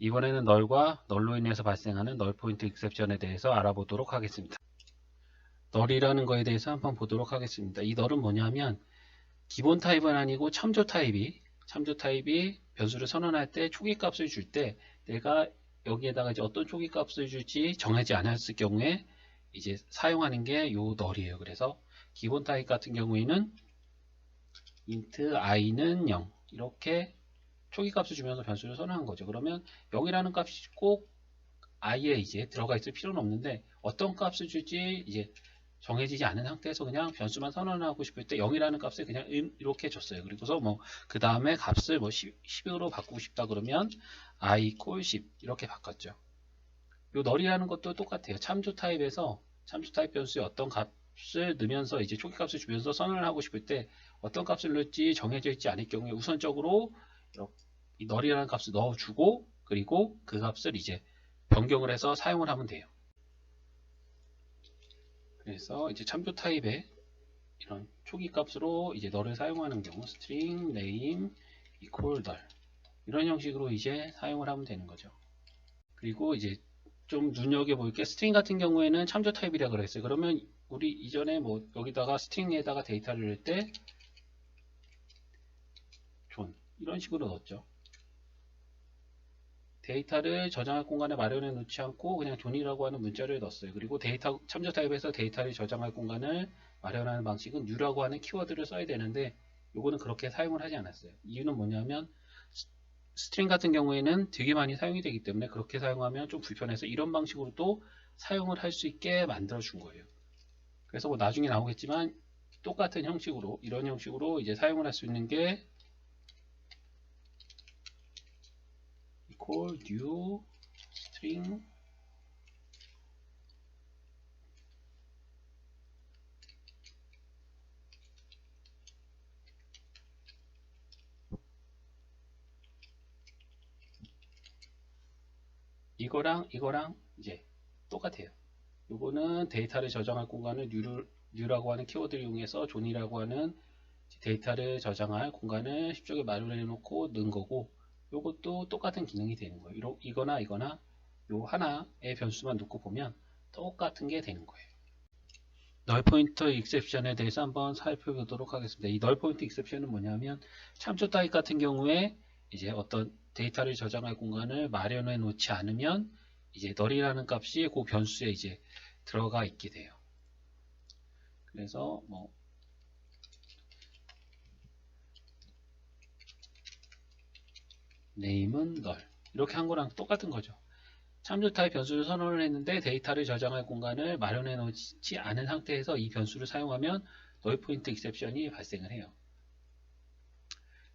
이번에는 널과 널로 인해서 발생하는 널 포인트 익셉션에 대해서 알아보도록 하겠습니다. 널이라는 거에 대해서 한번 보도록 하겠습니다. 이 널은 뭐냐면 기본 타입은 아니고 참조 타입이 변수를 선언할 때 초기 값을 줄 때 내가 여기에다가 이제 어떤 초기 값을 줄지 정하지 않았을 경우에 이제 사용하는 게 요 널이에요. 그래서 기본 타입 같은 경우에는 int i는 0 이렇게 초기 값을 주면서 변수를 선언한 거죠. 그러면 0이라는 값이 꼭 i에 이제 들어가 있을 필요는 없는데 어떤 값을 줄지 이제 정해지지 않은 상태에서 그냥 변수만 선언하고 싶을 때 0이라는 값을 그냥 이렇게 줬어요. 그리고서 뭐 그 다음에 값을 뭐 10으로 바꾸고 싶다 그러면 i equal 10 이렇게 바꿨죠. 요 널이라는 것도 똑같아요. 참조 타입에서 참조 타입 변수에 어떤 값을 넣으면서 이제 초기 값을 주면서 선언을 하고 싶을 때 어떤 값을 넣을지 정해져 있지 않을 경우에 우선적으로 이 널이라는 값을 넣어주고 그리고 그 값을 이제 변경을 해서 사용을 하면 돼요. 그래서 이제 참조 타입의 이런 초기 값으로 이제 널을 사용하는 경우 string name equal 널 이런 형식으로 이제 사용을 하면 되는 거죠. 그리고 이제 좀 눈여겨볼 게 스트링 같은 경우에는 참조 타입이라 그랬어요. 그러면 우리 이전에 뭐 여기다가 스트링에다가 데이터를 넣을 때 존 이런 식으로 넣었죠. 데이터를 저장할 공간에 마련해 놓지 않고 그냥 존이라고 하는 문자를 넣었어요. 그리고 데이터 참조 타입에서 데이터를 저장할 공간을 마련하는 방식은 new라고 하는 키워드를 써야 되는데 요거는 그렇게 사용을 하지 않았어요. 이유는 뭐냐면 스트링 같은 경우에는 되게 많이 사용이 되기 때문에 그렇게 사용하면 좀 불편해서 이런 방식으로 또 사용을 할 수 있게 만들어 준 거예요. 그래서 뭐 나중에 나오겠지만 똑같은 형식으로 이런 형식으로 이제 사용을 할 수 있는 게 equal new string 이거랑 이제 똑같아요. 요거는 데이터를 저장할 공간을 new라고 하는 키워드를 이용해서 존이라고 하는 데이터를 저장할 공간을 10쪽에 마련해 놓고 넣은 거고 요것도 똑같은 기능이 되는 거예요. 이거나 요 하나의 변수만 놓고 보면 똑같은 게 되는 거예요. 널 포인터 익셉션에 대해서 한번 살펴보도록 하겠습니다. 이 널 포인터 익셉션은 뭐냐면 참조 타입 같은 경우에 이제 어떤 데이터를 저장할 공간을 마련해 놓지 않으면 이제 널이라는 값이 그 변수에 이제 들어가 있게 돼요. 그래서 뭐 name은 널 이렇게 한 거랑 똑같은 거죠. 참조 타입 변수를 선언을 했는데 데이터를 저장할 공간을 마련해 놓지 않은 상태에서 이 변수를 사용하면 널 포인트 익셉션이 발생을 해요.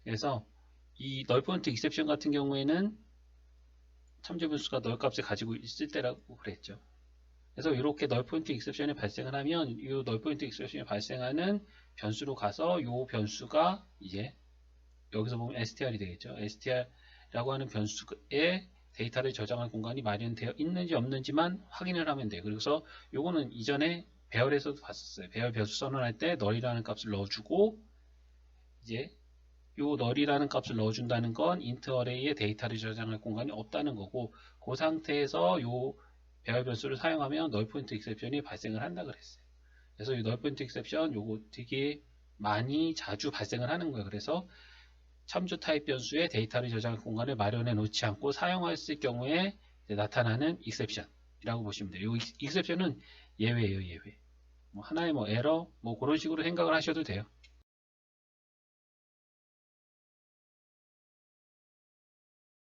그래서 이 널 포인트 익셉션 같은 경우에는 참조 변수가 널 값을 가지고 있을 때라고 그랬죠. 그래서 이렇게 널 포인트 익셉션이 발생을 하면 이 널 포인트 익셉션이 발생하는 변수로 가서 이 변수가 이제 여기서 보면 str이 되겠죠. str이라고 하는 변수에 데이터를 저장할 공간이 마련되어 있는지 없는지만 확인을 하면 돼요. 그래서 요거는 이전에 배열에서도 봤었어요. 배열 변수 선언할 때 널이라는 값을 넣어주고 이제 요 널이라는 값을 넣어준다는 건 int array에 데이터를 저장할 공간이 없다는 거고 그 상태에서 요 배열 변수를 사용하면 널 포인트 익셉션이 발생을 한다 그랬어요. 그래서 이 널 포인트 익셉션 요거 되게 많이 자주 발생을 하는 거예요. 그래서 참조 타입 변수에 데이터를 저장할 공간을 마련해 놓지 않고 사용했을 경우에 나타나는 익셉션이라고 보시면 돼요. 이 익셉션은 예외예요, 예외. 뭐 하나의 뭐 에러 뭐 그런 식으로 생각을 하셔도 돼요.